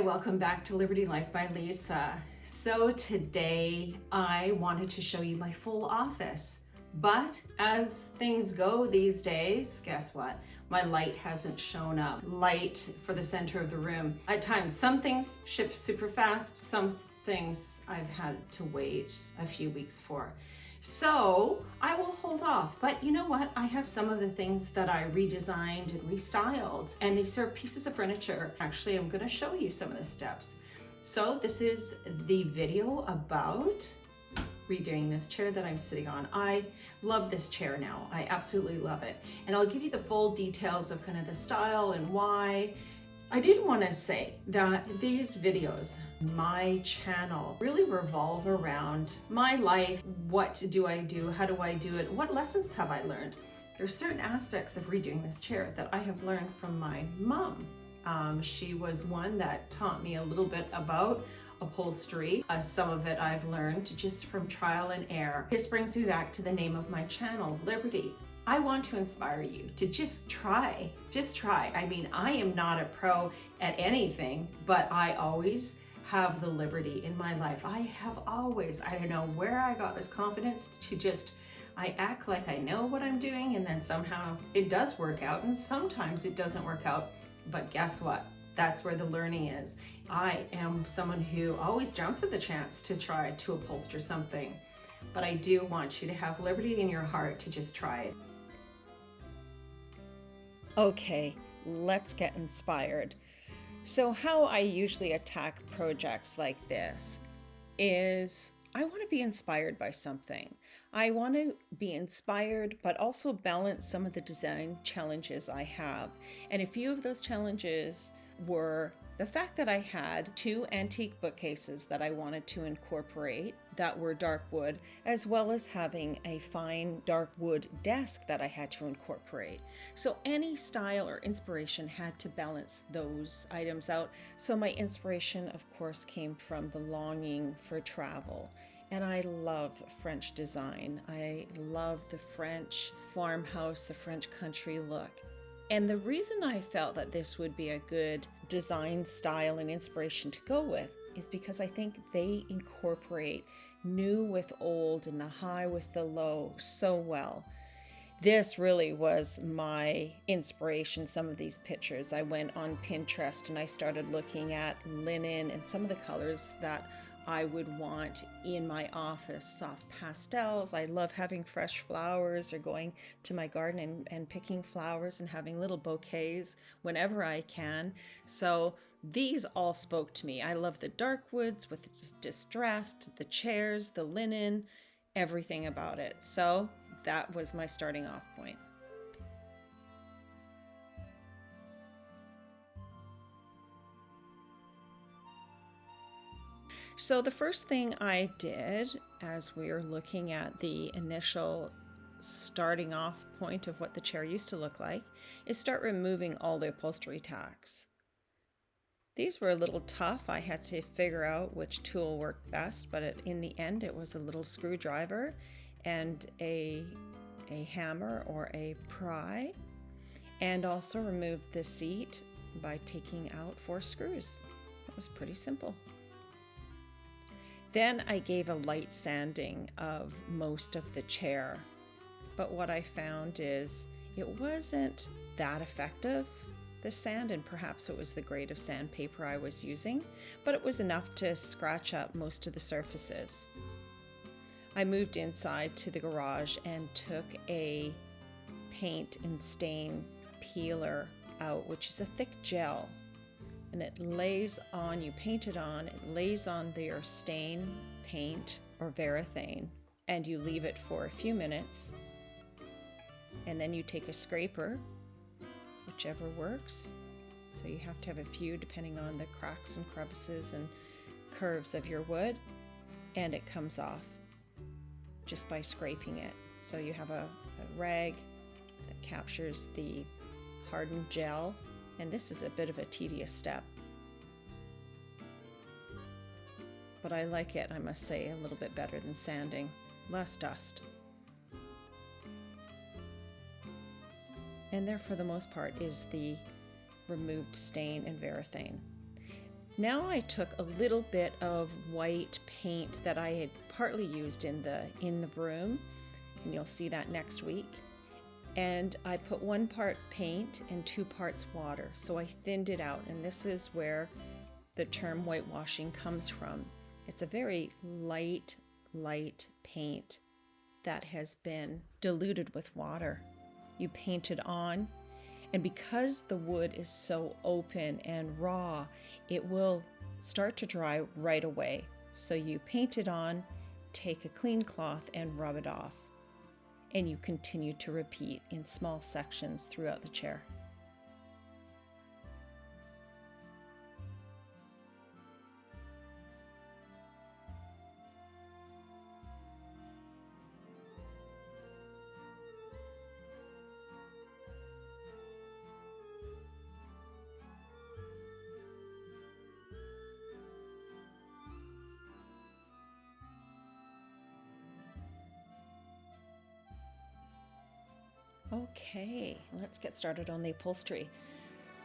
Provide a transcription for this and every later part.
Hi, welcome back to Liberty Life by Lisa. So today I wanted to show you my full office, but as things go these days, guess what? My light hasn't shown up. Light for the center of the room. At times, some things ship super fast, some things I've had to wait a few weeks for. So I will hold off, but you know what? I have some of the things that I redesigned and restyled, and these are pieces of furniture. Actually, I'm gonna show you some of the steps. So this is the video about redoing this chair that I'm sitting on. I love this chair now. I absolutely love it. And I'll give you the full details of kind of the style and why. I did want to say that these videos, my channel, really revolve around my life. What do I do? How do I do it? What lessons have I learned? There are certain aspects of redoing this chair that I have learned from my mom. She was one that taught me a little bit about upholstery. Some of it I've learned just from trial and error. This brings me back to the name of my channel, Liberty. I want to inspire you to just try. I mean, I am not a pro at anything, but I always have the liberty in my life. I don't know where I got this confidence to just, I act like I know what I'm doing, and then somehow it does work out, and sometimes it doesn't work out. But guess what? That's where the learning is. I am someone who always jumps at the chance to try to upholster something, but I do want you to have liberty in your heart to just try it. Okay, let's get inspired. So how I usually attack projects like this is I want to be inspired by something. I want to be inspired, but also balance some of the design challenges I have. And a few of those challenges were the fact that I had two antique bookcases that I wanted to incorporate that were dark wood, as well as having a fine dark wood desk that I had to incorporate. So any style or inspiration had to balance those items out. So my inspiration, of course, came from the longing for travel. And I love French design. I love the French farmhouse, the French country look. And the reason I felt that this would be a good design style and inspiration to go with is because I think they incorporate new with old and the high with the low so well. This really was my inspiration, some of these pictures. I went on Pinterest and I started looking at linen and some of the colors that I would want in my office. Soft pastels. I love having fresh flowers or going to my garden and picking flowers and having little bouquets whenever I can. So these all spoke to me. I love the dark woods with distressed, the chairs, the linen, everything about it. So that was my starting off point. So the first thing I did as we were looking at the initial starting off point of what the chair used to look like is start removing all the upholstery tacks. These were a little tough. I had to figure out which tool worked best, but in the end it was a little screwdriver and a hammer or a pry, and also removed the seat by taking out 4 screws. It was pretty simple. Then I gave a light sanding of most of the chair, but what I found is it wasn't that effective, the sand, and perhaps it was the grade of sandpaper I was using, but it was enough to scratch up most of the surfaces. I moved inside to the garage and took a paint and stain peeler out, which is a thick gel. And it lays on, you paint it on, it lays on your stain, paint, or varathane, and you leave it for a few minutes. And then you take a scraper, whichever works. So you have to have a few depending on the cracks and crevices and curves of your wood, and it comes off just by scraping it. So you have a rag that captures the hardened gel. And this is a bit of a tedious step, but I like it, I must say, a little bit better than sanding. Less dust. And there, for the most part, is the removed stain and varathane. Now I took a little bit of white paint that I had partly used in the room, and you'll see that next week. And I put 1 part paint and 2 parts water. So I thinned it out, and this is where the term whitewashing comes from. It's a very light paint that has been diluted with water. You paint it on, and because the wood is so open and raw, it will start to dry right away. So you paint it on, take a clean cloth and rub it off. And you continue to repeat in small sections throughout the chair. Okay, let's get started on the upholstery.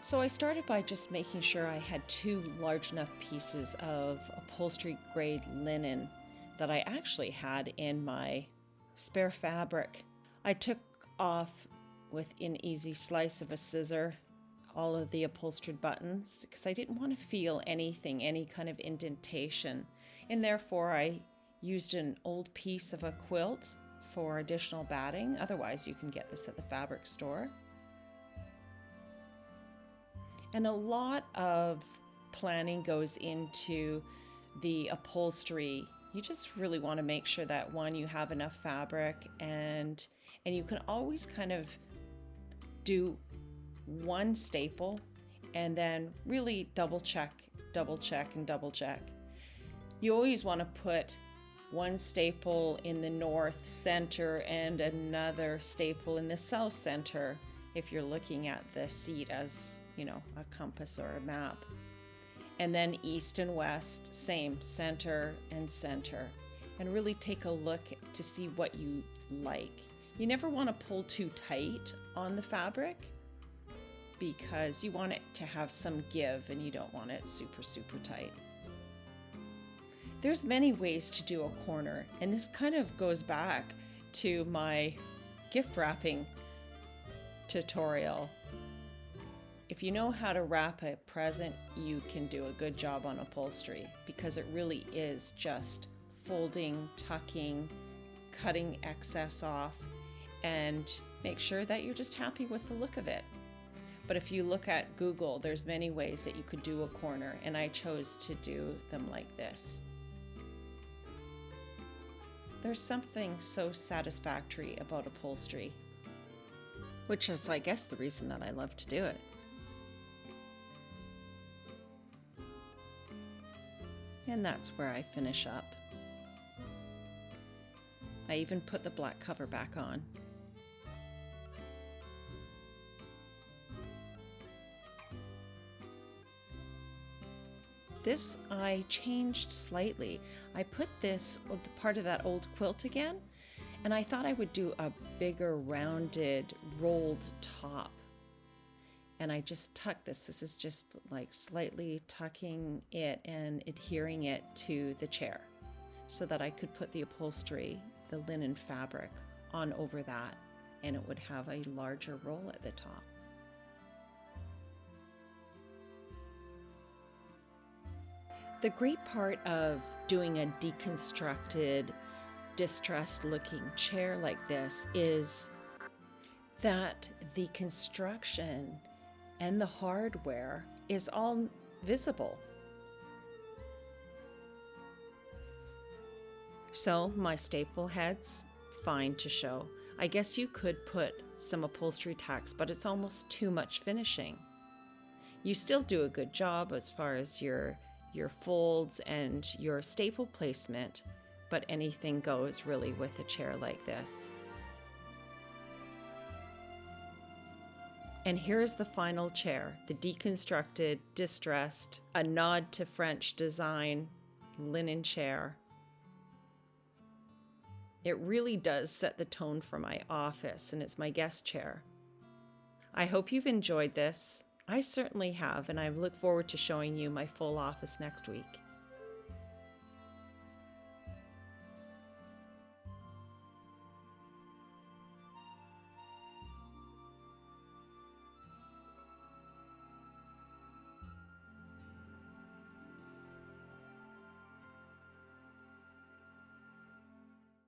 So I started by just making sure I had 2 large enough pieces of upholstery grade linen that I actually had in my spare fabric. I took off with an easy slice of a scissor all of the upholstered buttons because I didn't want to feel anything, any kind of indentation, and therefore I used an old piece of a quilt for additional batting. Otherwise, you can get this at the fabric store. And a lot of planning goes into the upholstery. You just really want to make sure that, one, you have enough fabric, and you can always kind of do 1 staple and then really double check and double check. You always want to put 1 staple in the north center and another staple in the south center if you're looking at the seat as, you know, a compass or a map. And then east and west, same, center and center. And really take a look to see what you like. You never want to pull too tight on the fabric because you want it to have some give and you don't want it super tight. There's many ways to do a corner, and this kind of goes back to my gift wrapping tutorial. If you know how to wrap a present, you can do a good job on upholstery because it really is just folding, tucking, cutting excess off, and make sure that you're just happy with the look of it. But if you look at Google, there's many ways that you could do a corner, and I chose to do them like this. There's something so satisfactory about upholstery, which is, I guess, the reason that I love to do it. And that's where I finish up. I even put the black cover back on. This I changed slightly. I put this with part of that old quilt again, and I thought I would do a bigger rounded rolled top. And I just tucked this. This is just like slightly tucking it and adhering it to the chair so that I could put the upholstery, the linen fabric, on over that, and it would have a larger roll at the top. The great part of doing a deconstructed, distressed looking chair like this is that the construction and the hardware is all visible. So my staple head's fine to show. I guess you could put some upholstery tacks, but it's almost too much finishing. You still do a good job as far as your folds and your staple placement, but anything goes really with a chair like this. And here's the final chair, the deconstructed, distressed, a nod to French design linen chair. It really does set the tone for my office, and it's my guest chair. I hope you've enjoyed this. I certainly have, and I look forward to showing you my full office next week.